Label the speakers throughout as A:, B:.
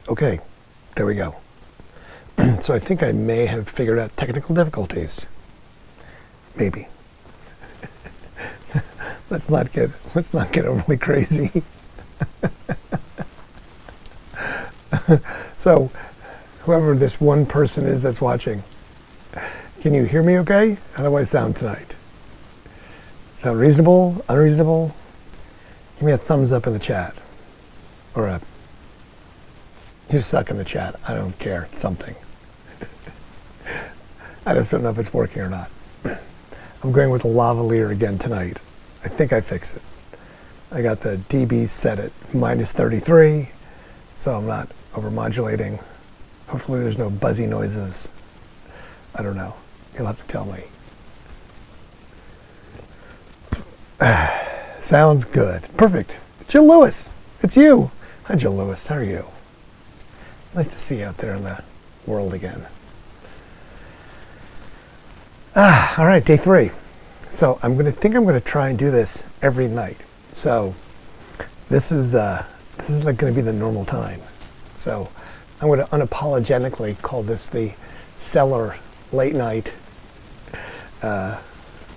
A: Okay, there we go. So I think I may have figured out technical difficulties. Maybe. let's not get overly crazy. So, whoever this one person is that's watching, can you hear me okay? How do I sound tonight? Sound reasonable? Unreasonable? Give me a thumbs up in the chat. Or a you suck in the chat. I don't care. Something. I just don't know if it's working or not. I'm going with the lavalier again tonight. I think I fixed it. I got the dB set at -33, so I'm not overmodulating. Hopefully there's no buzzy noises. I don't know. You'll have to tell me. Sounds good. Perfect. Jill Lewis, it's you. Hi, Jill Lewis. How are you? Nice to see you out there in the world again. All right, day 3. So I'm going to try and do this every night. So this is like going to be the normal time. So I'm going to unapologetically call this the Cellar late night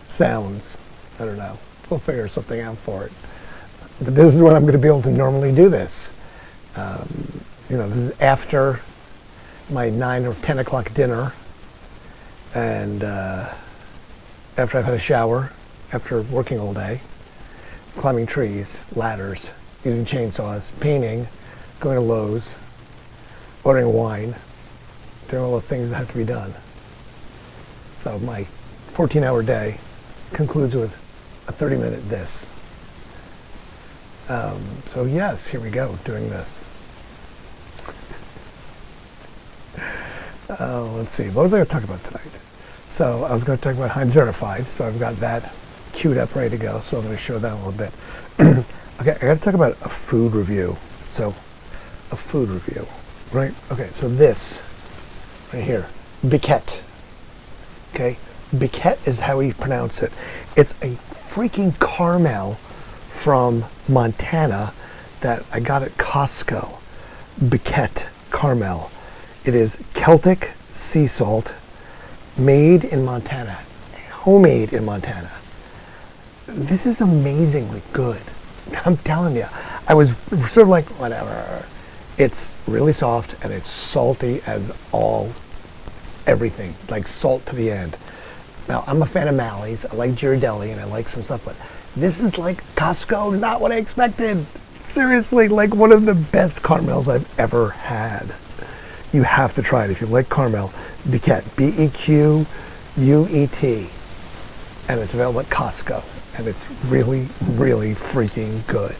A: sounds. I don't know. We'll figure something out for it. But this is when I'm going to be able to normally do this. This is after my 9 or 10 o'clock dinner, and after I've had a shower, after working all day, climbing trees, ladders, using chainsaws, painting, going to Lowe's, ordering wine, doing all the things that have to be done. So my 14-hour day concludes with a 30-minute this. So yes, here we go, doing this. Let's see, what was I going to talk about tonight? So I was going to talk about Heinz Verified, so I've got that queued up, ready to go, so I'm going to show that a little bit. Okay, I got to talk about a food review. So, a food review, right? Okay, so this, right here, biquette. Okay, biquette is how we pronounce it. It's a freaking caramel from Montana that I got at Costco. Biquette caramel. It is Celtic sea salt, made in Montana, homemade in Montana. This is amazingly good. I'm telling you, I was sort of like, whatever. It's really soft and it's salty as everything, like salt to the end. Now, I'm a fan of Mally's. I like Ghirardelli and I like some stuff, but this is like Costco, not what I expected. Seriously, like one of the best caramels I've ever had. You have to try it if you like caramel. Biquette, B-E-Q-U-E-T. And it's available at Costco. And it's really, really freaking good.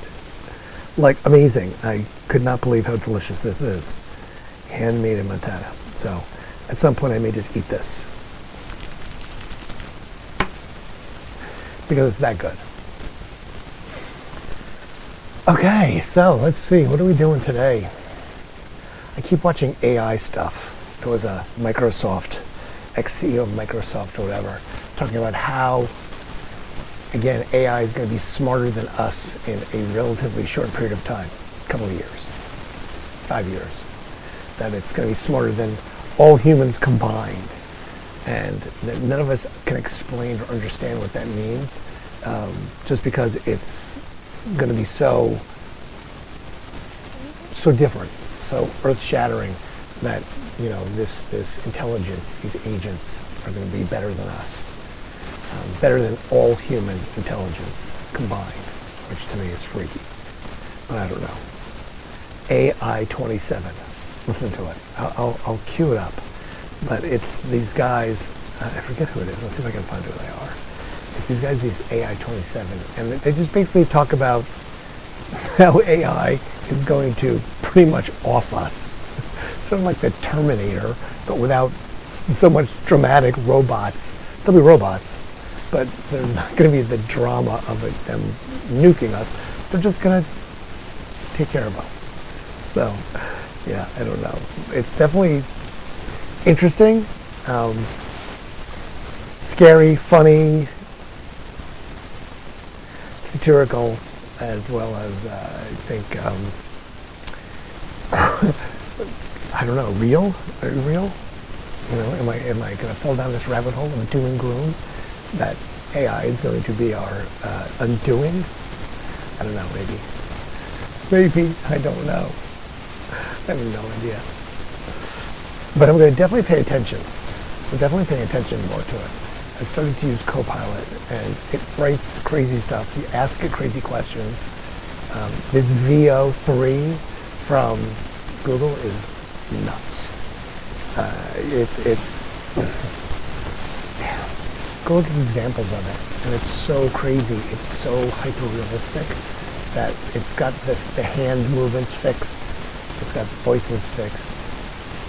A: Like, amazing. I could not believe how delicious this is. Handmade in Montana. So, at some point I may just eat this. Because it's that good. Okay, so let's see. What are we doing today? I keep watching AI stuff. There was a Microsoft, ex-CEO of Microsoft or whatever, talking about how, again, AI is going to be smarter than us in a relatively short period of time, a couple of years, 5 years, that it's going to be smarter than all humans combined. And that none of us can explain or understand what that means, just because it's going to be so different, so earth-shattering that, this intelligence, these agents are going to be better than us, better than all human intelligence combined, which to me is freaky, but I don't know. AI 27, listen to it. I'll cue it up, but it's these guys, I forget who it is, let's see if I can find who they are. It's these guys, these AI 27, and they just basically talk about how AI is going to pretty much off us. Sort of like the Terminator, but without so much dramatic robots. There'll be robots, but there's not going to be the drama of them nuking us. They're just going to take care of us. So, yeah, I don't know. It's definitely interesting, scary, funny, satirical, as well as I think I don't know, real? Are you real? You know, am I going to fall down this rabbit hole of doom and gloom that AI is going to be our undoing? I don't know, maybe. Maybe, I don't know. I have no idea. But I'm going to definitely pay attention. I'm definitely paying attention more to it. I started to use Copilot, and it writes crazy stuff. You ask it crazy questions. This VO3 from Google is nuts. It's go look at examples of it, and it's so crazy. It's so hyper-realistic that it's got the hand movements fixed. It's got voices fixed.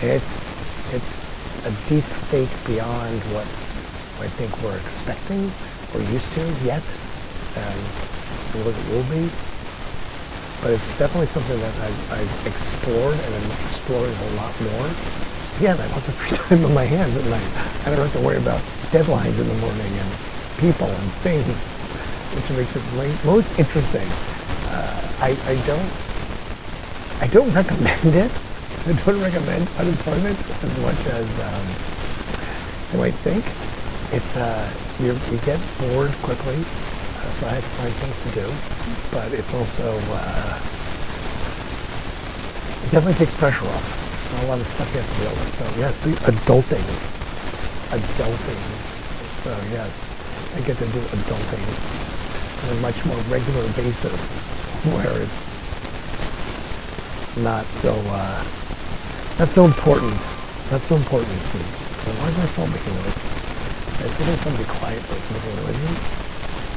A: It's a deep fake beyond what I think we're expecting or used to yet, and what it will be. But it's definitely something that I've explored and I'm exploring a lot more. Again, I have lots of free time on my hands at night. I don't have to worry about deadlines in the morning and people and things, which makes it most interesting. I don't recommend it. I don't recommend unemployment as much as you might think. It's you get bored quickly, so I had to find things to do. But it's also it definitely takes pressure off. Not a lot of stuff you have to deal with. So yes, adulting. So yes, I get to do adulting on a much more regular basis, where it's not so important. Not so important, it seems. Why is my phone making noises? I feel like phone be quiet, but it's making noises.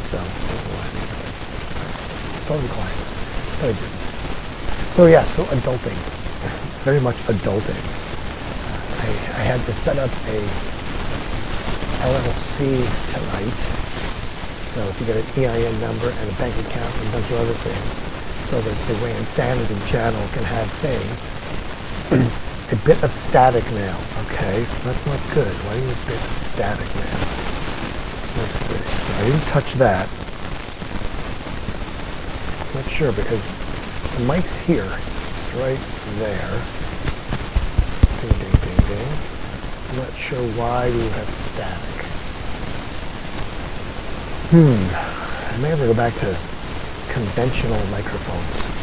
A: So I don't know why I make noise. Phone be quiet, but I do. So yeah, so adulting, very much adulting. I had to set up a LLC tonight. So if you get an EIN number and a bank account and a bunch of other things, so that the Randsanity channel can have things. A bit of static now, okay? So that's not good. Why do you a bit of static now? Let's see. So I didn't touch that. I'm not sure because the mic's here. It's right there. Ding, ding, ding, ding. I'm not sure why we have static. I may have to go back to conventional microphones.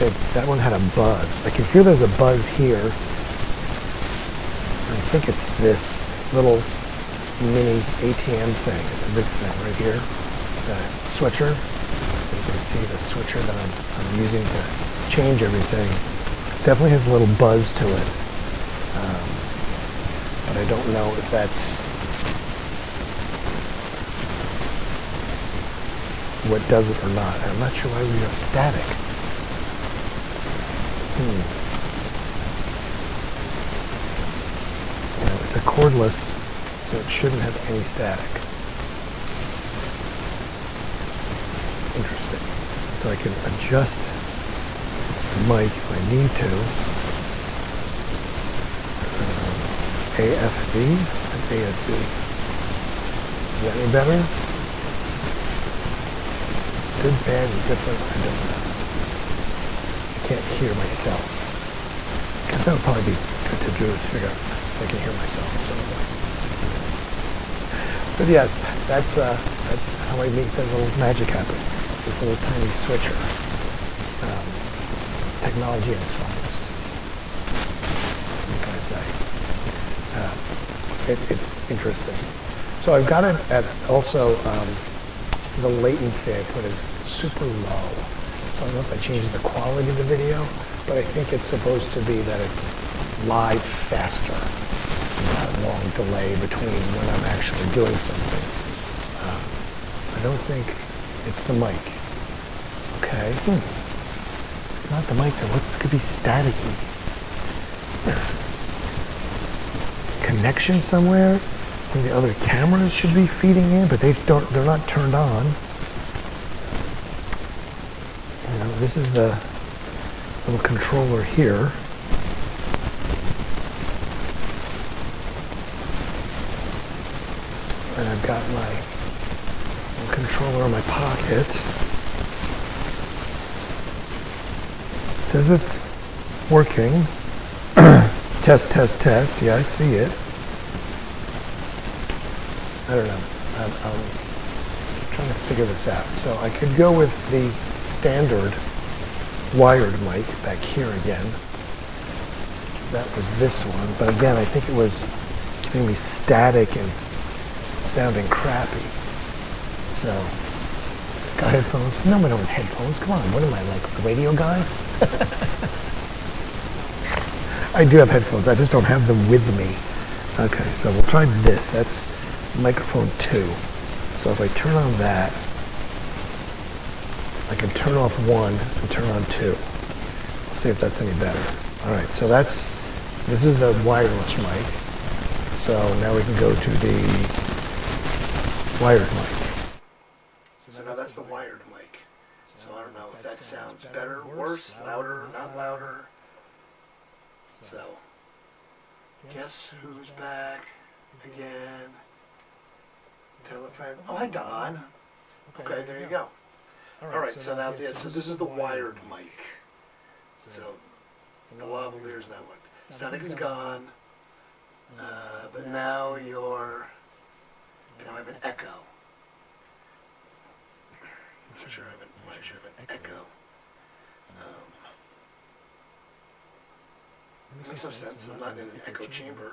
A: But that one had a buzz. I can hear there's a buzz here. I think it's this little mini ATM thing. It's this thing right here, the switcher. So you can see the switcher that I'm using to change everything. Definitely has a little buzz to it. But I don't know if that's what does it or not. I'm not sure why we have static. It's a cordless, so it shouldn't have any static. Interesting. So I can adjust the mic if I need to. AFB? It's an AFB. Is that any better? Good, bad, and different? I don't know. Can't hear myself. Because that would probably be good to do, is figure out if I can hear myself in some way. But yes, that's how I make that little magic happen. This little tiny switcher. Technology at its finest. What can I say? It's interesting. So I've got it at also the latency I put is super low. So I don't know if I changed the quality of the video, but I think it's supposed to be that it's live faster. Not a long delay between when I'm actually doing something. I don't think it's the mic. Okay. It's not the mic, though. It could be staticky. Connection somewhere? I think the other cameras should be feeding in, but they're not turned on. This is the little controller here. And I've got my little controller in my pocket. It says it's working. Test, test, test. Yeah, I see it. I don't know. I'm trying to figure this out. So I could go with the standard wired mic back here again. That was this one. But again, I think it was going to be static and sounding crappy. So, got headphones? No, I don't have headphones. Come on, what am I, like a radio guy? I do have headphones. I just don't have them with me. Okay, so we'll try this. That's microphone 2. So if I turn on that, I can turn off 1 and turn on 2. Let's see if that's any better. All right, so this is the wireless mic. So now we can go to the wired mic. So now that's the wired mic. So I don't know if that sounds better, worse, louder, not louder. So, guess who's back again? Tell a friend. Oh, hi, Don. Okay, there you go. All right, so now this is the wired mic. So, the lavalier's now what? Static is gone, but now I have an echo. I'm not sure I have an echo. It makes no sense. I'm not in an echo chamber.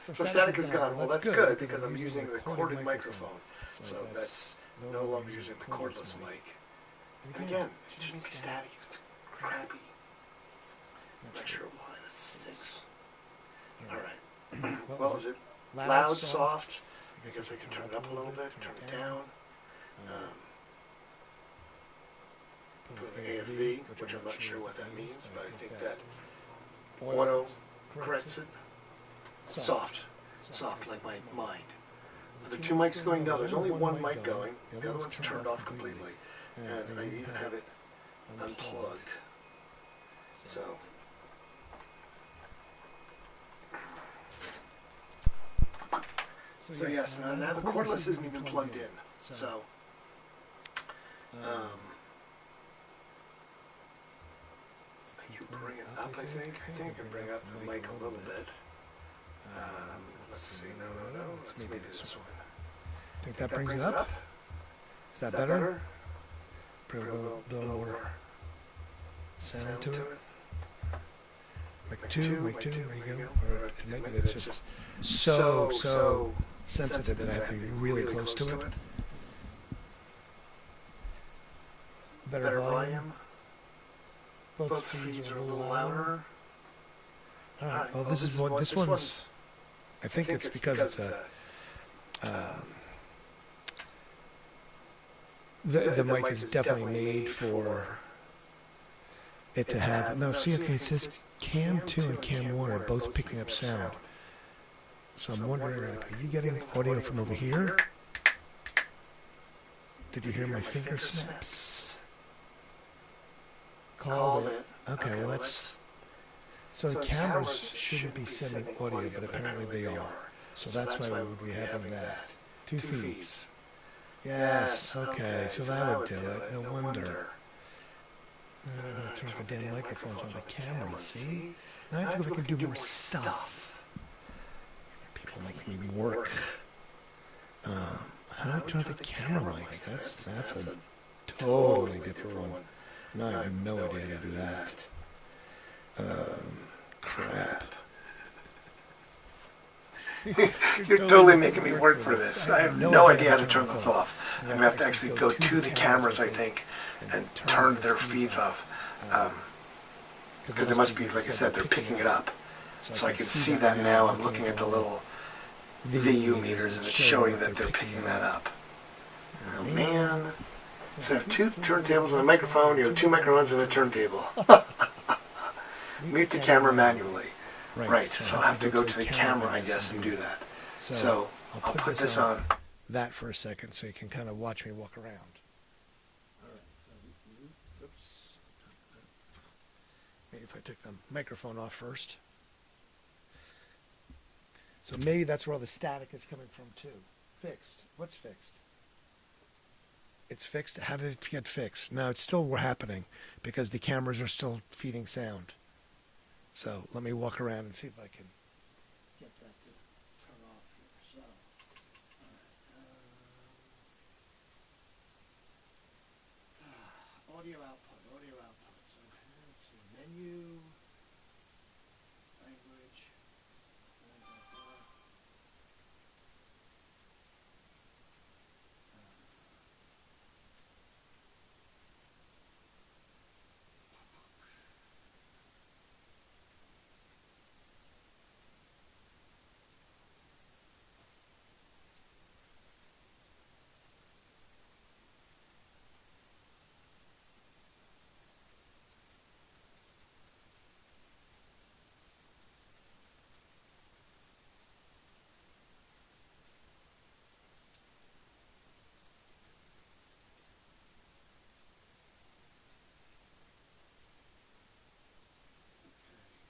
A: So static is gone. Well, that's good because I'm using the corded microphone. So that's no longer using the cordless mic. And again, it shouldn't be static. It's crappy. I'm not sure why this stinks. All right. Well, is it loud, soft? I guess I can turn it up a little bit, turn it down. Put the AFV, which I'm not sure what that means, but I think that auto corrects it. Soft like my mind. Are there 2 mics going? No, there's only 1 mic going. The other one's turned off completely. And I even have it unplugged. So yes, now the cordless isn't even plugged in. So I can bring it up, I think. I can bring up the mic a little bit. Let's see. No. Let's maybe this one. Think that brings it up? Is that better? Bring a little more sound to it. Mic 2, there you go. Or maybe it's just so sensitive that I have to be really close to it. Better volume. Both feeds are a little louder. All right. Well, this one's. I think it's because it's the mic is definitely made for it to have. No, see, okay, it says Cam 2 and Cam 1 are both picking up sound. So I'm wondering, like, are you getting audio from over here? Did you hear my finger snaps? Called it. Okay, well that's. So the cameras shouldn't be sending audio, but apparently they are. So that's why we would be having that. 2 feeds. Yes, okay, so that would do it. No wonder. Now I'm going to turn the damn microphones on the camera, see? Now I have to go back and do more stuff. People making me work. How do I turn the camera mics? That's a totally different one. Now I have no idea how to do that. Crap. You're totally making me work for this. I have no idea how to turn those off. I'm going to have to actually go to the cameras, I think, and turn their feeds off. Because they must be, like I said, they're picking it up. So I can see that now. I'm looking at the little VU meters, and it's showing that they're picking that up. Oh, man. So I have 2 turntables and a microphone. You have 2 microphones and a turntable. Mute the camera manually. Right, so I'll have to go to the camera, I guess, and do that. So I'll put this on that for a second so you can kind of watch me walk around. All right, so, oops. Maybe if I took the microphone off first. So maybe that's where all the static is coming from, too. Fixed. What's fixed? It's fixed. How did it get fixed? No, it's still happening because the cameras are still feeding sound. So let me walk around and see if I can get that to turn off here. So, all right, audio output, audio output. So let's see, menu, language, blah, blah, blah.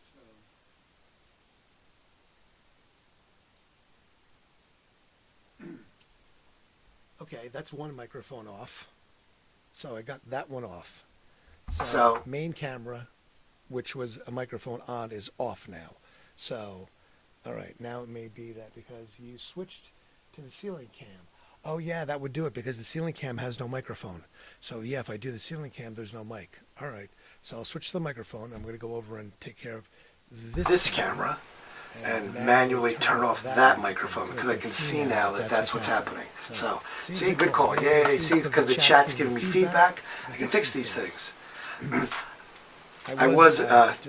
A: So okay, that's one microphone off. So I got that one off. So main camera, which was a microphone on, is off now. So, all right, now it may be that because you switched to the ceiling cam. Oh yeah, that would do it because the ceiling cam has no microphone. So yeah, if I do the ceiling cam, there's no mic. All right, so I'll switch to the microphone. I'm going to go over and take care of this camera and manually turn off that microphone because I can see now that that's what's happening. So, see, good call. Yay, see, because the chat's giving me feedback, I can fix these things. I was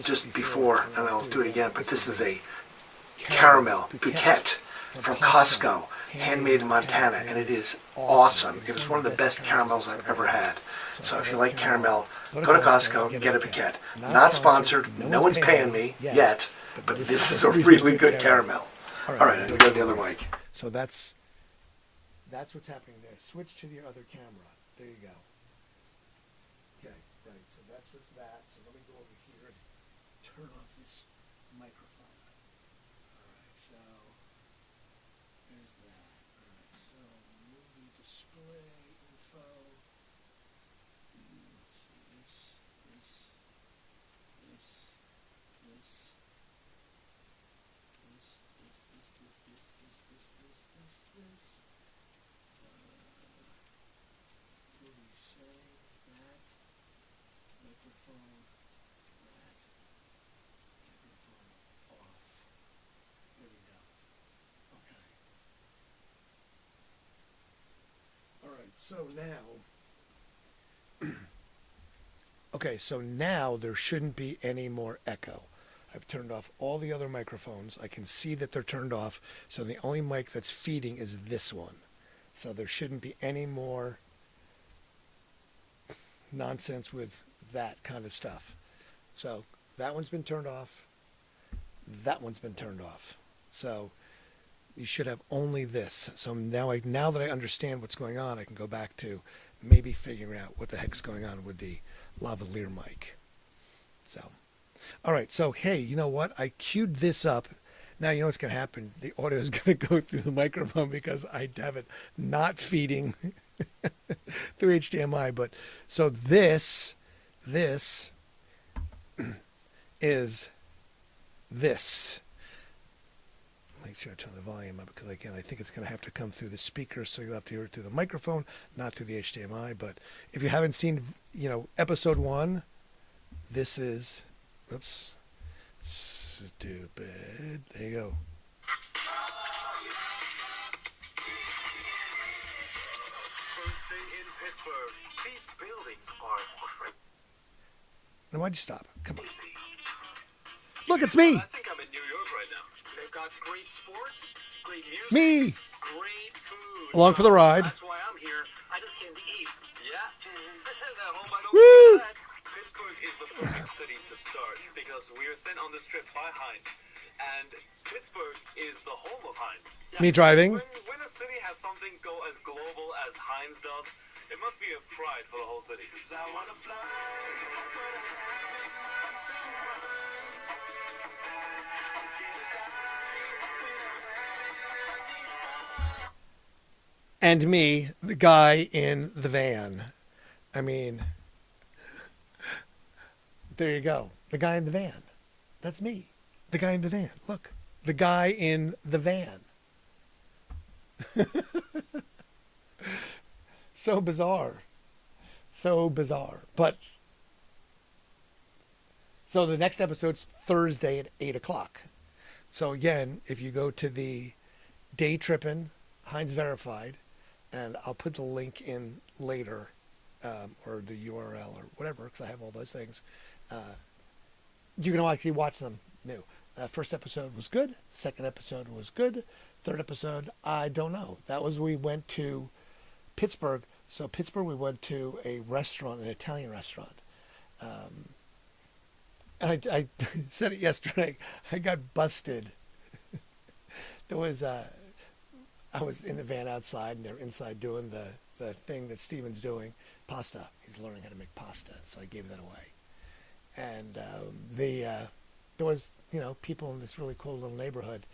A: just before, and I'll do it again, but this is a caramel bouquet from Costco, handmade in Montana, and it is awesome. It is one of the best caramels I've ever had. So if you like caramel, go to Costco and get a bouquet. Not sponsored, no one's paying me yet, but this is a really good caramel. All right, I'm going to go to the other mic. So that's what's happening there. Switch to your other camera. There you go. Okay, right, so that's what's that. So let me go over here and turn off this microphone. All right, so there's that. All right, so movie display info. Let's see, this, this, this, this, this, this, this, this, this, this, this, this, this, this. Movie save, that, microphone, that, microphone off. There we go. Okay. All right, so now, okay, so now there shouldn't be any more echo. I've turned off all the other microphones. I can see that they're turned off, so the only mic that's feeding is this one. So there shouldn't be any more nonsense with that kind of stuff. So that one's been turned off. That one's been turned off. So you should have only this. So now that I understand what's going on, I can go back to maybe figuring out what the heck's going on with the lavalier mic. So, all right. So, hey, you know what? I queued this up. Now you know what's going to happen. The audio is going to go through the microphone because I have it not feeding through HDMI. But so this is this. Make sure I turn the volume up because again I think it's going to have to come through the speaker, so you'll have to hear it through the microphone, not through the HDMI. But if you haven't seen, episode 1, this is, oops, stupid. There you go.
B: First day in Pittsburgh. These buildings are crazy.
A: Now why'd you stop? Come on. Look, it's me.
B: I think I'm in New York right now. They've got great sports, great music,
A: Me.
B: great food.
A: Along for the ride.
B: That's why I'm here. I just came to eat. Yeah. That home I don't
A: Woo!
B: that. Pittsburgh is the perfect city to start because we are sent on this trip by Heinz. And Pittsburgh is the home of Heinz.
A: Me driving.
B: When a city has something go as global as Heinz does, it must be a pride for the whole city. I wanna fly.
A: And me, the guy in the van. I mean, there you go. The guy in the van. That's me. The guy in the van. Look. The guy in the van. So bizarre. So bizarre. But, so the next episode's Thursday at 8 o'clock. So again, if you go to the Day Trippin' Heinz Verified, and I'll put the link in later, or the URL or whatever, because I have all those things. You can actually watch them new. First episode was good. Second episode was good. Third episode, I don't know. That was, we went to Pittsburgh. So Pittsburgh, we went to a restaurant, an Italian restaurant. And I said it yesterday. I got busted. There was I was in the van outside, and they're inside doing the thing that Steven's doing, pasta. He's learning how to make pasta, so I gave that away. And there was, people in this really cool little neighborhood,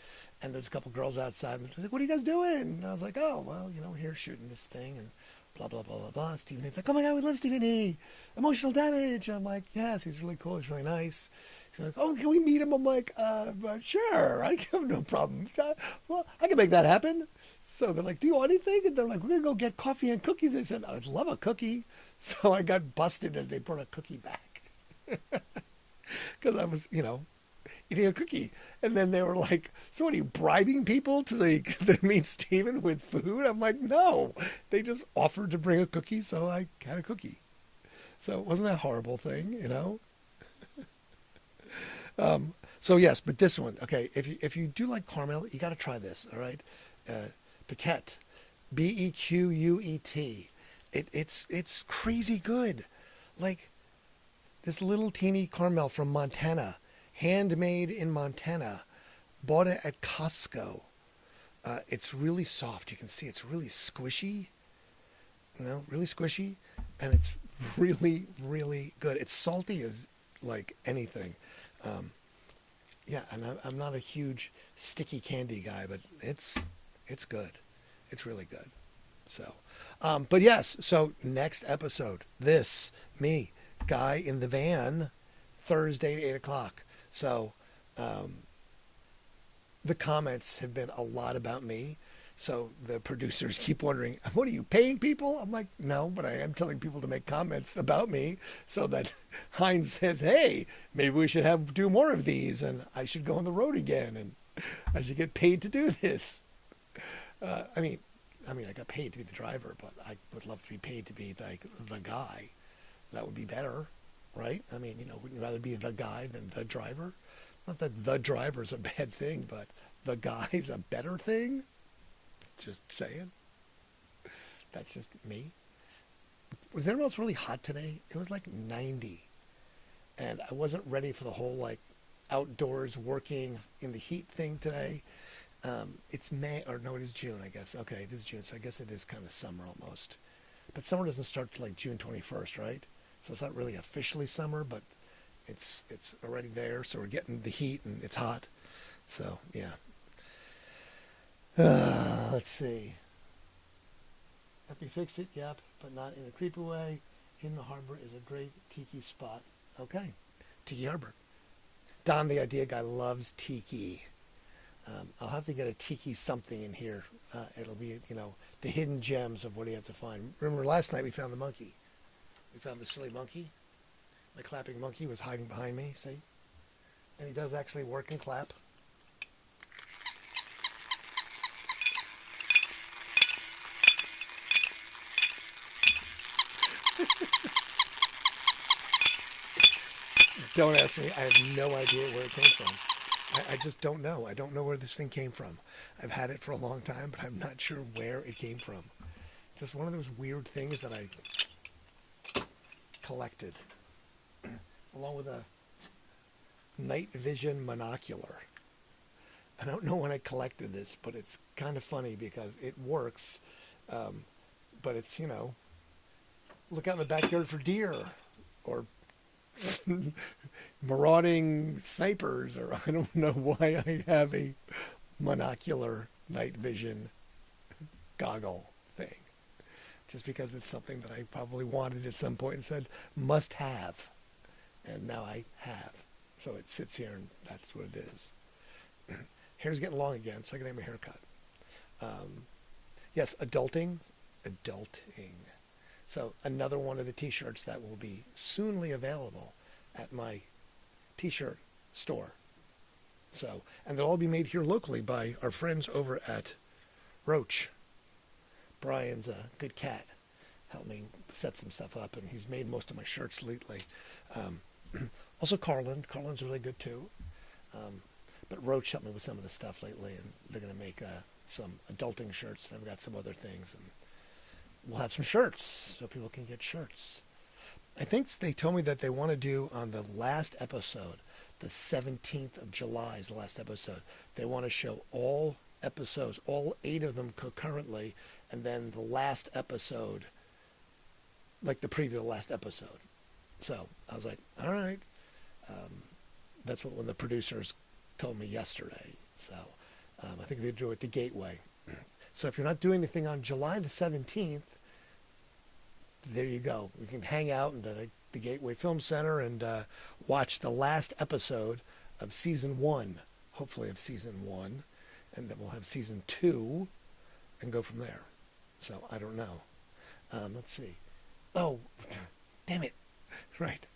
A: and there's a couple girls outside, and they're like, "What are you guys doing?" And I was like, "Oh, well, we're here shooting this thing," and blah, blah, blah, blah, blah. Stephen E's like, "Oh my God, we love Stephen E. Emotional damage." And I'm like, "Yes, he's really cool. He's really nice." He's like, "Oh, can we meet him?" I'm like, "Sure. I have no problem. Well, I can make that happen." So they're like, "Do you want anything?" And they're like, "We're going to go get coffee and cookies." I said, "I'd love a cookie." So I got busted as they brought a cookie back. Because I was, eating a cookie. And then they were like, "So what, are you bribing people to meet Steven with food?" I'm like, "No." They just offered to bring a cookie, so I had a cookie. So it wasn't a horrible thing, So yes, but this one, okay, if you do like caramel, you got to try this, all right? Bequet, Bequet. It's crazy good. Like this little teeny caramel from Montana, handmade in Montana, bought it at Costco. It's really soft. You can see it's really squishy, really squishy, and it's really, really good. It's salty as like anything. Yeah, and I'm not a huge sticky candy guy, but it's good. It's really good. So, but yes, so next episode, me, guy in the van, Thursday at 8 o'clock. So, the comments have been a lot about me. So the producers keep wondering, "What are you paying people?" I'm like, "No, but I am telling people to make comments about me so that Heinz says, hey, maybe we should do more of these, and I should go on the road again, and I should get paid to do this." I mean, I got paid to be the driver, but I would love to be paid to be like the guy. That would be better, right? I mean, wouldn't you rather be the guy than the driver? Not that the driver is a bad thing, but the guy's a better thing. Just saying. That's just me. Was anyone else really hot today? It was like 90. And I wasn't ready for the whole like outdoors working in the heat thing today. It's May, or no, it is June, I guess. Okay, it is June, so I guess it is kind of summer almost. But summer doesn't start till like June 21st, right? So it's not really officially summer, but it's already there. So we're getting the heat and it's hot. So yeah. Let's see. Have you fixed it? Yep, but not in a creepy way. Hidden Harbor is a great tiki spot. Okay, Tiki Harbor. Don, the idea guy, loves tiki. I'll have to get a tiki something in here. It'll be, the hidden gems of what you have to find. Remember last night we found the monkey. We found the silly monkey. My clapping monkey was hiding behind me, see? And he does actually work and clap. Don't ask me. I have no idea where it came from. I just don't know. I don't know where this thing came from. I've had it for a long time, but I'm not sure where it came from. It's just one of those weird things that I collected, along with a night vision monocular. I don't know when I collected this, but it's kind of funny because it works. But it's, look out in the backyard for deer or marauding snipers, or I don't know why I have a monocular night vision goggle thing. just because it's something that I probably wanted at some point and said, must have. And now I have. So it sits here and that's what it is. Hair's getting long again, so I can have my hair cut. Yes, adulting. So another one of the t-shirts that will be soonly available at my t-shirt store. So, and they'll all be made here locally by our friends over at Roach. Brian's a good cat. Helped me set some stuff up, and he's made most of my shirts lately. Also Carlin. Carlin's really good too. But Roach helped me with some of the stuff lately, and they're going to make some adulting shirts, and I've got some other things. And we'll have some shirts, so people can get shirts. I think they told me that they want to do on the last episode, the 17th of July is the last episode. They want to show all episodes, all 8 of them concurrently, and then the last episode, like the preview of the last episode. So I was like, all right. That's what one of the producers told me yesterday. So I think they do it the Gateway. So if you're not doing anything on July the 17th, there you go. We can hang out in the Gateway Film Center and watch the last episode of season 1, hopefully of season 1, and then we'll have season 2 and go from there. So I don't know. Let's see. Oh, damn it. Right.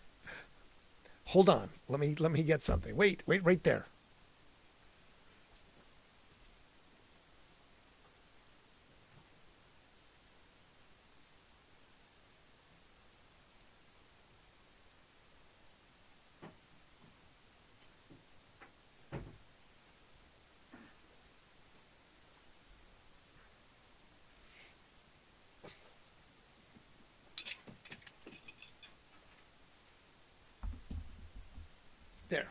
A: Hold on. Let me get something. Wait right there. There.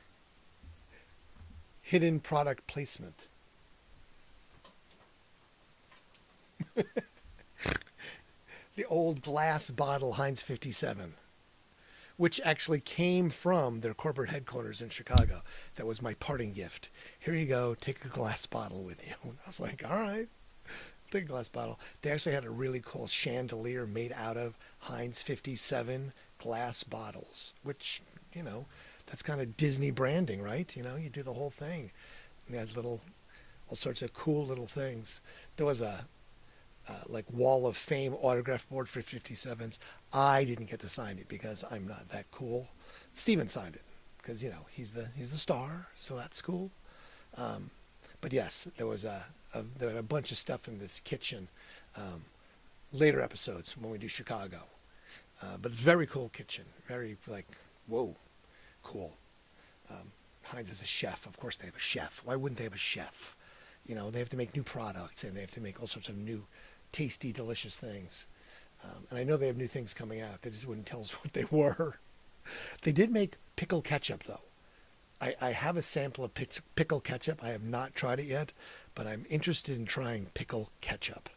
A: Hidden product placement. The old glass bottle Heinz 57, which actually came from their corporate headquarters in Chicago. That was my parting gift. Here you go, take a glass bottle with you. And I was like, all right, I'll take a glass bottle. They actually had a really cool chandelier made out of Heinz 57 glass bottles, which, that's kind of Disney branding, right? You do the whole thing. And they had all sorts of cool little things. There was a Wall of Fame autograph board for 57s. I didn't get to sign it because I'm not that cool. Steven signed it because he's the star, so that's cool. But yes, there was a bunch of stuff in this kitchen. Later episodes when we do Chicago, but it's a very cool kitchen. Very whoa, cool. Heinz is a chef. Of course they have a chef. Why wouldn't they have a chef? They have to make new products and they have to make all sorts of new tasty, delicious things. And I know they have new things coming out. They just wouldn't tell us what they were. They did make pickle ketchup, though. I have a sample of pickle ketchup. I have not tried it yet, but I'm interested in trying pickle ketchup.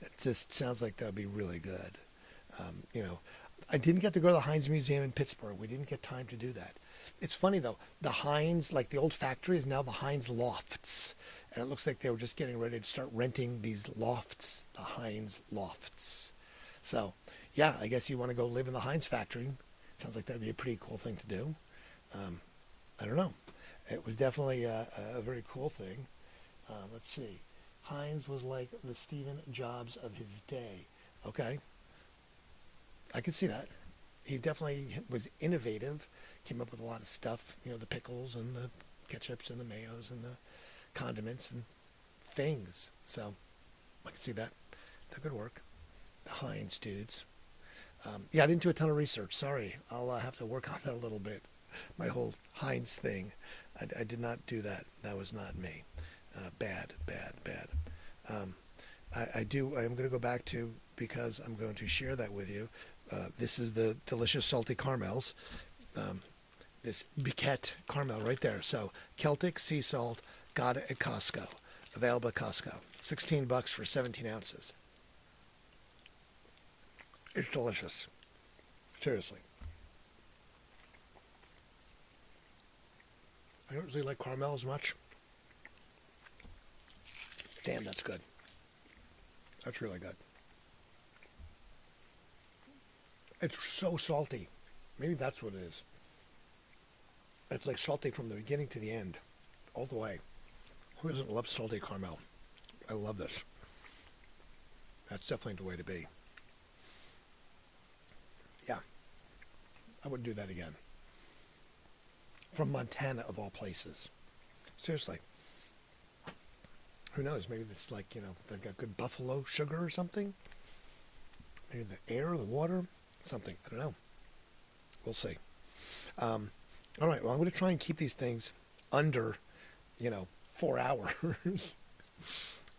A: It just sounds like that would be really good. I didn't get to go to the Heinz Museum in Pittsburgh. We didn't get time to do that. It's funny, though. The Heinz, the old factory, is now the Heinz Lofts. And it looks like they were just getting ready to start renting these lofts, the Heinz Lofts. So, yeah, I guess you want to go live in the Heinz factory. Sounds like that would be a pretty cool thing to do. I don't know. It was definitely a very cool thing. Let's see. Heinz was like the Stephen Jobs of his day. Okay. I can see that. He definitely was innovative, came up with a lot of stuff, the pickles and the ketchups and the mayos and the condiments and things. So I can see that. That could work. The Heinz dudes. I didn't do a ton of research. Sorry. I'll have to work on that a little bit. My whole Heinz thing. I did not do that. That was not me. Bad. I'm going to go back to, because I'm going to share that with you. This is the delicious salty caramels. This Biquette caramel right there. So Celtic sea salt, got it at Costco. Available at Costco. $16 for 17 ounces. It's delicious. Seriously. I don't really like caramel as much. Damn, that's good. That's really good. It's so salty. Maybe that's what it is. It's like salty from the beginning to the end, all the way. Who doesn't love salty caramel? I love this. That's definitely the way to be. Yeah, I would do that again. From Montana, of all places. Seriously. Who knows? Maybe it's like, they've got good buffalo sugar or something. Maybe the air, the water, something. I don't know. We'll see. All right, well, I'm going to try and keep these things under, 4 hours.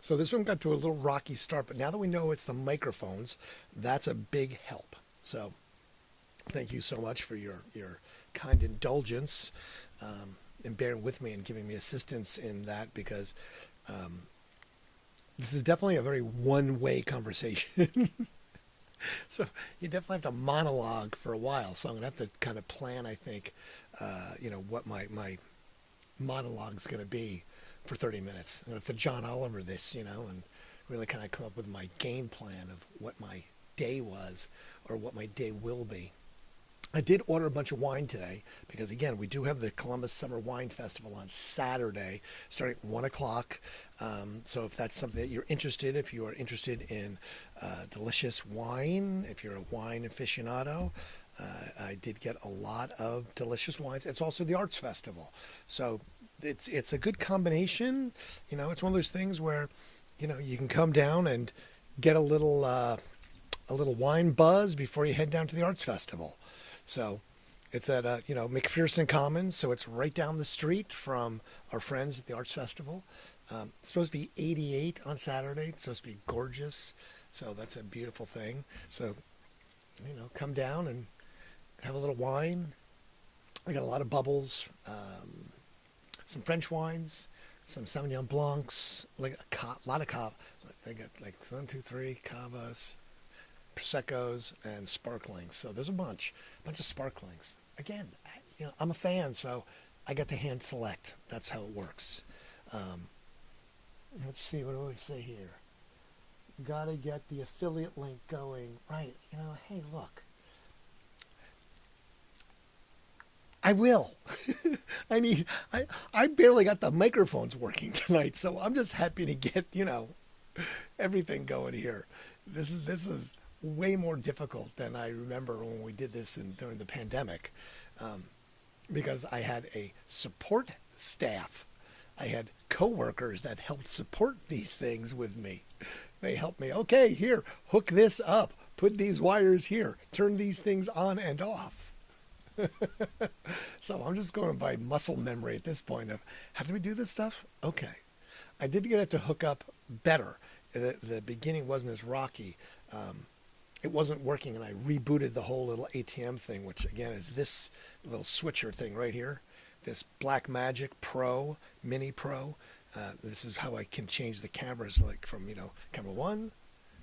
A: So this one got to a little rocky start, but now that we know it's the microphones, that's a big help. So thank you so much for your kind indulgence and bearing with me and giving me assistance in that, because this is definitely a very one-way conversation. So you definitely have to monologue for a while. So I'm going to have to kind of plan, I think, what my monologue's going to be for 30 minutes. I'm going to have to John Oliver this, and really kind of come up with my game plan of what my day was or what my day will be. I did order a bunch of wine today because, again, we do have the Columbus Summer Wine Festival on Saturday starting at 1 o'clock. So if that's something that you're interested, if you are interested in delicious wine, if you're a wine aficionado, I did get a lot of delicious wines. It's also the Arts Festival. So it's a good combination. It's one of those things where, you can come down and get a little wine buzz before you head down to the Arts Festival. So it's at, McPherson Commons, so it's right down the street from our friends at the Arts Festival. It's supposed to be 88 on Saturday. It's supposed to be gorgeous. So that's a beautiful thing. So, come down and have a little wine. I got a lot of bubbles, some French wines, some Sauvignon Blancs, like a lot of cava. They got like 1, 2, 3 cavas, Prosecco's, and sparklings. So there's a bunch of sparklings. Again, I'm a fan, so I get to hand select. That's how it works. Let's see, what do we say here? Gotta get the affiliate link going. Right, hey, look. I will. I barely got the microphones working tonight, so I'm just happy to get, everything going here. This is way more difficult than I remember when we did this during the pandemic, because I had a support staff. I had coworkers that helped support these things with me. They helped me. Okay, here, hook this up, put these wires here, turn these things on and off. So I'm just going by muscle memory at this point of how do we do this stuff? Okay. I did get it to hook up better. The beginning wasn't as rocky. It wasn't working, and I rebooted the whole little ATM thing, which again is this little switcher thing right here, this Blackmagic Pro, Mini Pro. This is how I can change the cameras, like from, camera 1,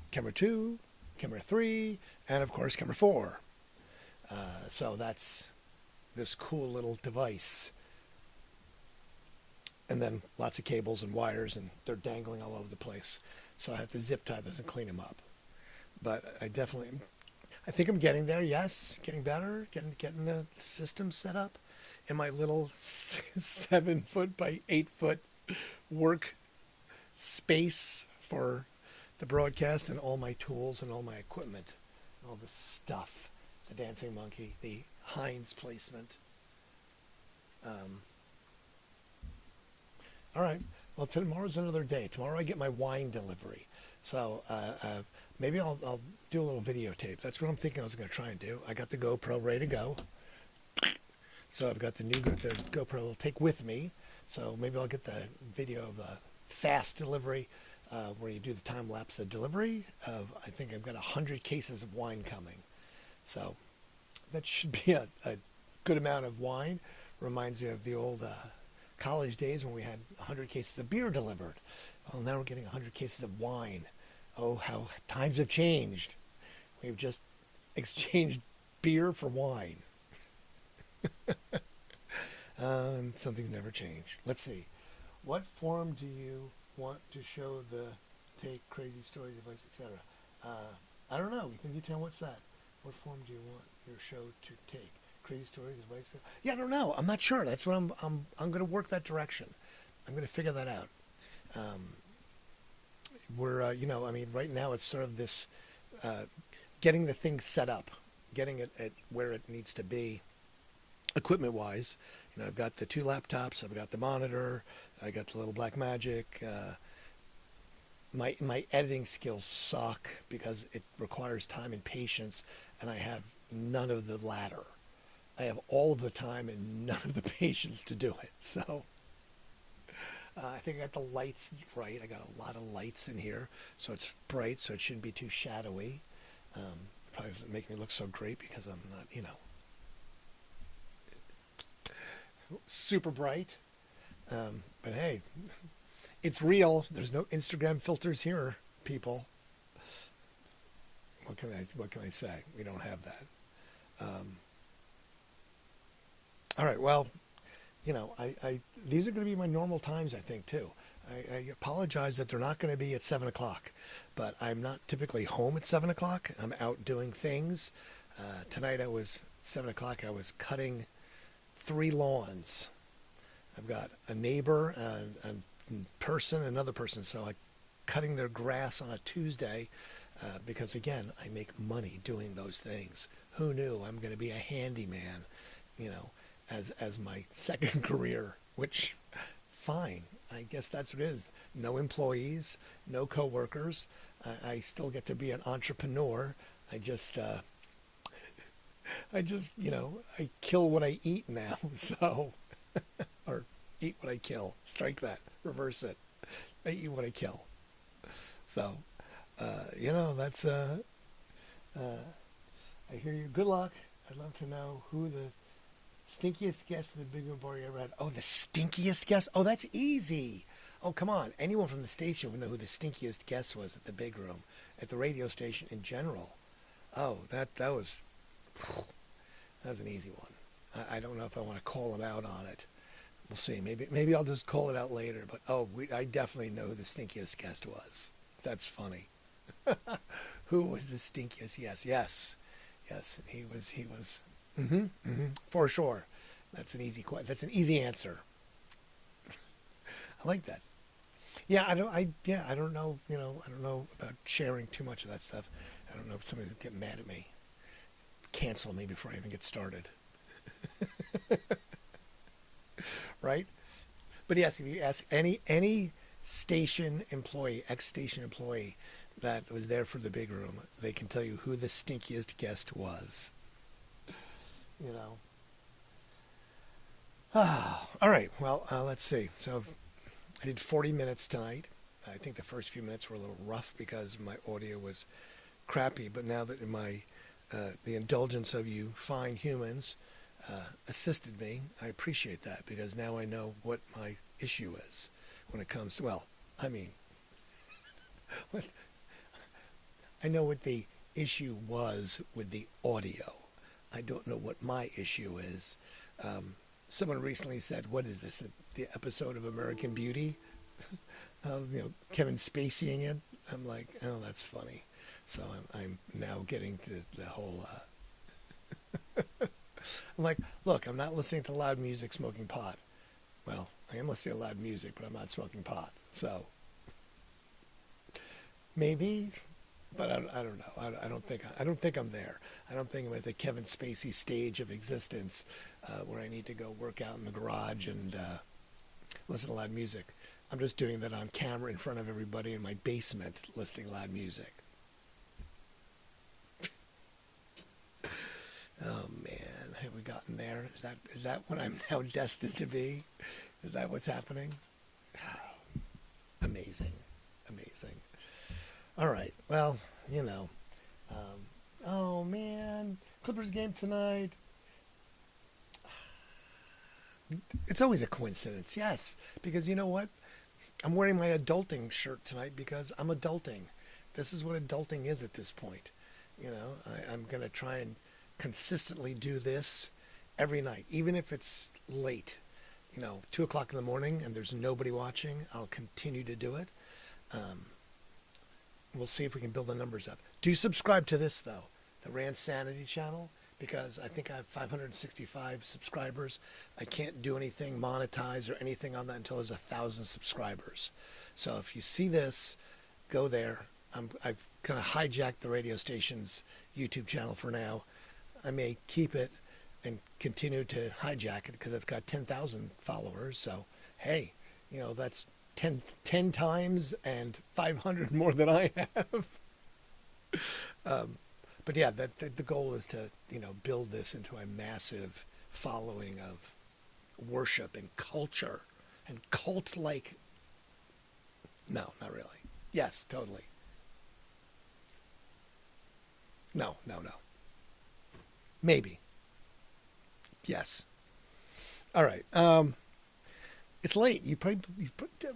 A: camera 2, camera 3, and of course camera 4. So that's this cool little device. And then lots of cables and wires, and they're dangling all over the place. So I have to zip tie those and clean them up. But I think I'm getting there. Yes, getting better, getting the system set up in my little 7 foot by 8 foot work space for the broadcast, and all my tools and all my equipment, and all the stuff, the dancing monkey, the Heinz placement. All right. Well, tomorrow's another day. Tomorrow I get my wine delivery. So maybe I'll do a little videotape. That's what I'm thinking I was going to try and do. I got the GoPro ready to go. So I've got the GoPro I'll take with me. So maybe I'll get the video of a fast delivery where you do the time-lapse of delivery. I think I've got 100 cases of wine coming. So that should be a good amount of wine. Reminds me of the old college days when we had 100 cases of beer delivered. Well, now we're getting 100 cases of wine. Oh, how times have changed. We've just exchanged beer for wine. Something's never changed. Let's see. What form do you want to show the take, crazy stories, advice, etc.? I don't know. Can you tell what's that? What form do you want your show to take? Crazy stories, advice? Yeah, I don't know. I'm not sure. That's what I'm going to work that direction. I'm going to figure that out. Um, I mean, right now it's sort of this uh, getting the thing set up, getting it at where it needs to be, equipment wise. I've got the two laptops, I've got the monitor, I got the little Black Magic. My editing skills suck because it requires time and patience, and I have none of the latter. I have all of the time and none of the patience to do it. So I think I got the lights right. I got a lot of lights in here, so it's bright, so it shouldn't be too shadowy. Probably doesn't make me look so great because I'm not, super bright. But hey, it's real. There's no Instagram filters here, people. What can I say? We don't have that. All right. Well, I these are going to be my normal times, I think, too. I apologize that they're not going to be at 7 o'clock, but I'm not typically home at 7 o'clock. I'm out doing things. Tonight I was 7 o'clock. I was cutting 3 lawns. I've got a neighbor, a person, another person. So I cutting their grass on a Tuesday because again, I make money doing those things. Who knew I'm going to be a handyman, as my second career, which fine. I guess that's what it is. No employees, no coworkers. I still get to be an entrepreneur. I kill what I eat now. So, or eat what I kill. Strike that. Reverse it. I eat what I kill. So, that's, I hear you. Good luck. I'd love to know who the stinkiest guest in the Big Room Bar you ever had. Oh, the stinkiest guest? Oh, that's easy. Oh, come on. Anyone from the station would know who the stinkiest guest was at the Big Room, at the radio station in general. Oh, that was an easy one. I don't know if I want to call him out on it. We'll see. Maybe I'll just call it out later. But I definitely know who the stinkiest guest was. That's funny. Who was the stinkiest? Yes. He was. For sure. That's an easy answer. I like that. Yeah, I don't know. I don't know about sharing too much of that stuff. I don't know if somebody's getting mad at me, cancel me before I even get started. Right? But yes, if you ask any station employee, ex-station employee that was there for the Big Room, they can tell you who the stinkiest guest was. All right. Well, let's see. So I did 40 minutes tonight. I think the first few minutes were a little rough because my audio was crappy. But now that the indulgence of you fine humans assisted me, I appreciate that because now I know what my issue is when it comes to, I know what the issue was with the audio. I don't know what my issue is. Someone recently said, "What is this? The episode of American Beauty?" Kevin Spaceying it. I'm like, "Oh, that's funny." So I'm now getting to the whole. I'm like, look, I'm not listening to loud music, smoking pot. Well, I am listening to loud music, but I'm not smoking pot. So maybe. But I don't know. I don't think I'm there. I don't think I'm at the Kevin Spacey stage of existence where I need to go work out in the garage and listen to loud music. I'm just doing that on camera in front of everybody in my basement, listening to loud music. Oh man, have we gotten there? Is that what I'm now destined to be? Is that what's happening? Amazing. All right. Well, oh man, Clippers game tonight. It's always a coincidence, yes. Because you know what? I'm wearing my adulting shirt tonight because I'm adulting. This is what adulting is at this point. I'm going to try and consistently do this every night, even if it's late. 2 o'clock in the morning and there's nobody watching. I'll continue to do it. We'll see if we can build the numbers up. Do subscribe to this, though. the Randsanity channel, because I think I have 565 subscribers. I can't do anything monetize or anything on that until there's 1,000 subscribers. So if you see this, go there. I've kind of hijacked the radio station's YouTube channel for now. I may keep it and continue to hijack it because it's got 10,000 followers. So, hey, that's 10 times and 500 more than I have. But yeah, the goal is to, build this into a massive following of worship and culture and cult-like. No, not really. Yes, totally. No. Maybe. Yes. All right. It's late.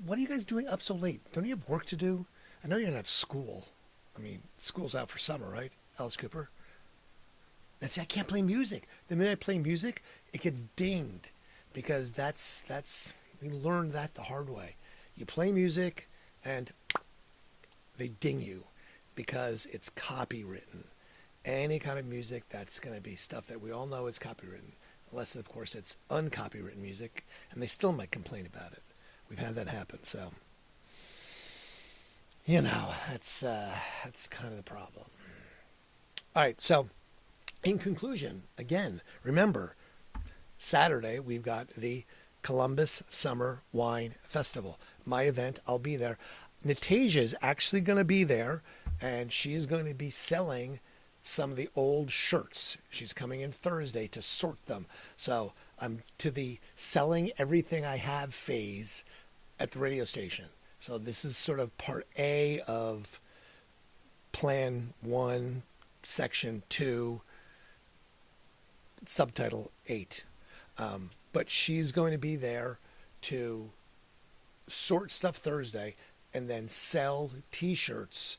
A: What are you guys doing up so late? Don't you have work to do? I know you're not at school. I mean, school's out for summer, right? Alice Cooper. And see, I can't play music. The minute I play music, it gets dinged, because we learned that the hard way. You play music and they ding you because it's copywritten. Any kind of music that's going to be stuff that we all know is copywritten, unless of course it's uncopywritten music, and they still might complain about it. We've had that happen, so that's kind of the problem. All right, so in conclusion, again, remember, Saturday we've got the Columbus Summer Wine Festival. My event, I'll be there. Natasia's actually going to be there, and she is going to be selling some of the old shirts. She's coming in Thursday to sort them. So I'm to the selling everything I have phase at the radio station. So this is sort of part A of Plan 1, Section 2, Subtitle 8. But she's going to be there to sort stuff Thursday and then sell T-shirts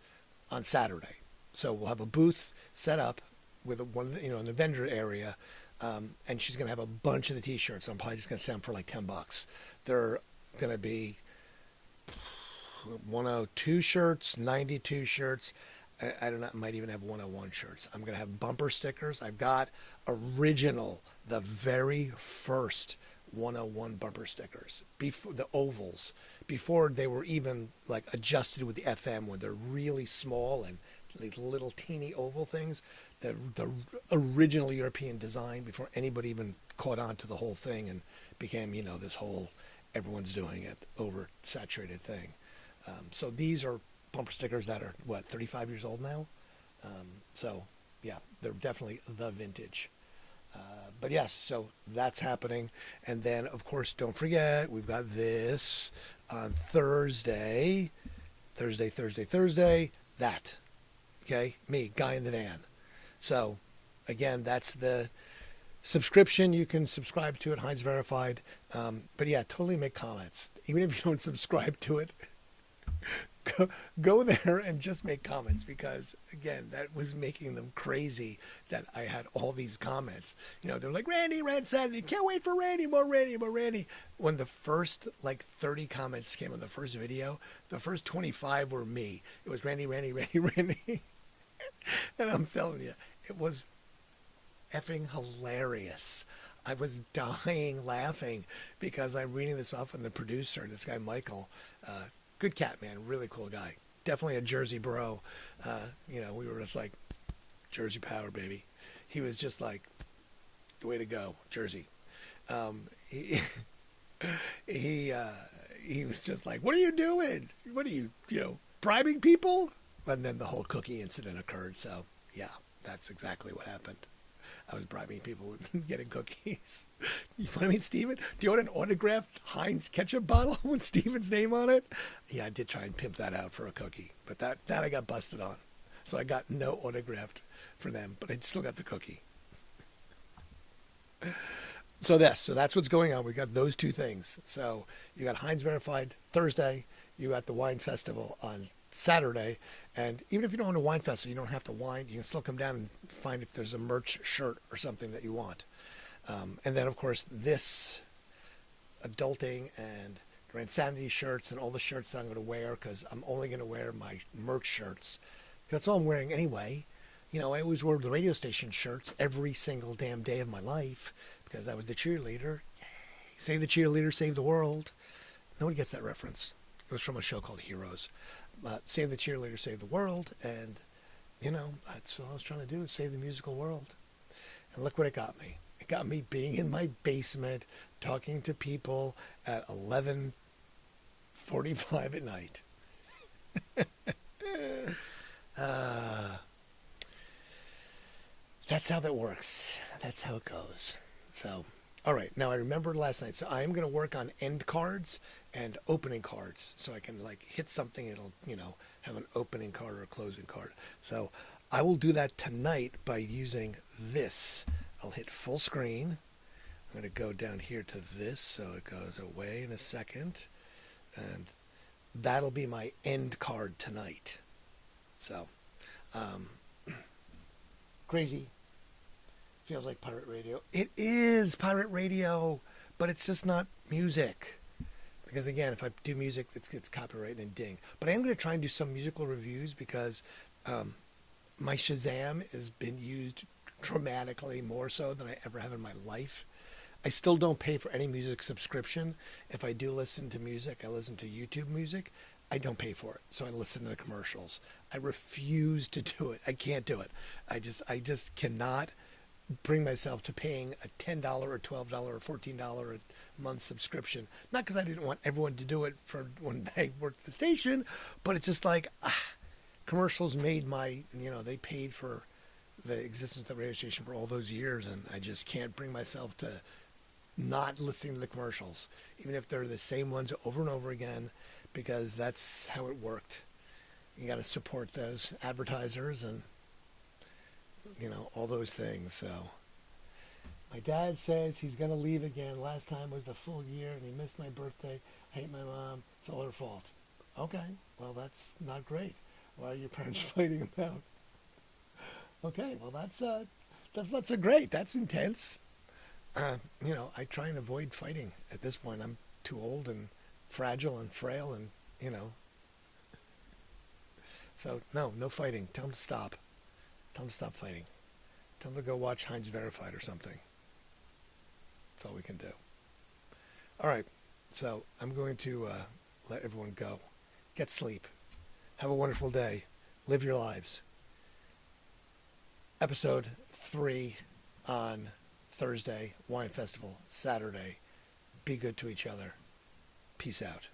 A: on Saturday. So we'll have a booth set up with in the vendor area, and she's going to have a bunch of the T-shirts. I'm probably just going to sell them for like $10. They're going to be 102 shirts, 92 shirts. I don't know, I might even have 101 shirts. I'm going to have bumper stickers. I've got the very first 101 bumper stickers, before the ovals, before they were even like adjusted with the FM, where they're really small and like little teeny oval things. The original European design, before anybody even caught on to the whole thing and became, this whole everyone's doing it oversaturated thing. So these are bumper stickers that are 35 years old now. So yeah, they're definitely the vintage. But yes, so that's happening. And then, of course, don't forget, we've got this on Thursday. That. Okay? Me, Guy in the Van. So, again, that's the subscription. You can subscribe to it, Heinz Verified. But yeah, totally make comments. Even if you don't subscribe to it, go there and just make comments, because again, that was making them crazy that I had all these comments. They're like, Randy, Randsanity, can't wait for Randy, more Randy. When the first 30 comments came on the first video, the first 25 were me. It was Randy. And I'm telling you, it was effing hilarious. I was dying laughing because I'm reading this off on the producer, this guy Michael. Good cat, man. Really cool guy. Definitely a Jersey bro. We were just like, Jersey power, baby. He was just like, the way to go, Jersey. He was just like, what are you doing? What are you, bribing people? And then the whole cookie incident occurred. So, yeah, that's exactly what happened. I was bribing people with getting cookies. You know what I mean, Steven? Do you want an autographed Heinz ketchup bottle with Steven's name on it? Yeah, I did try and pimp that out for a cookie, but that I got busted on. So I got no autographed for them, but I still got the cookie. So that's what's going on. We got those two things. So you got Heinz Verified Thursday. You got the Wine Festival on Saturday. And even if you don't want a wine festival, you don't have to wine. You can still come down and find if there's a merch shirt or something that you want. And then, of course, this adulting and Randsanity shirts and all the shirts that I'm going to wear, because I'm only going to wear my merch shirts. That's all I'm wearing anyway.
C: You know, I always wore the radio station shirts every single damn day of my life because I was the cheerleader. Yay. Save the cheerleader, save the world. Nobody gets that reference. It was from a show called Heroes. Save the cheerleader, save the world. And, you know, that's all I was trying to do, is save the musical world. And look what it got me. It got me being in my basement, talking to people at 11:45 at night. That's how that works. That's how it goes. So, all right. Now I remembered last night. So I am going to work on end cards and opening cards, so I can like hit something. It'll, you know, have an opening card or a closing card. So I will do that tonight by using this. I'll hit full screen. I'm going to go down here to this, so it goes away in a second, and that'll be my end card tonight. So, crazy. Feels like pirate radio. It is pirate radio, but it's just not music. Because again, if I do music, it's copyrighted and ding. But I am going to try and do some musical reviews because my Shazam has been used dramatically more so than I ever have in my life. I still don't pay for any music subscription. If I do listen to music, I listen to YouTube music. I don't pay for it, so I listen to the commercials. I refuse to do it. I can't do it. I just cannot bring myself to paying a $10 or $12 or $14 a month subscription. Not because I didn't want everyone to do it for when they worked at the station, but it's just like, commercials made my, you know, they paid for the existence of the radio station for all those years, and I just can't bring myself to not listening to the commercials, even if they're the same ones over and over again, because that's how it worked. You got to support those advertisers and, you know, all those things. So my dad says he's going to leave again. Last time was the full year, and he missed my birthday. I hate my mom. It's all her fault. Okay, well, that's not great. Why are your parents fighting about? Okay, well, that's not so great. That's intense. You know, I try and avoid fighting at this point. I'm too old and fragile and frail, and, you know. So, no fighting. Tell them to stop. Tell them to stop fighting. Tell them to go watch Heinz Verified or something. That's all we can do. All right, so I'm going to let everyone go. Get sleep. Have a wonderful day. Live your lives. Episode 3 on Thursday, Wine Festival, Saturday. Be good to each other. Peace out.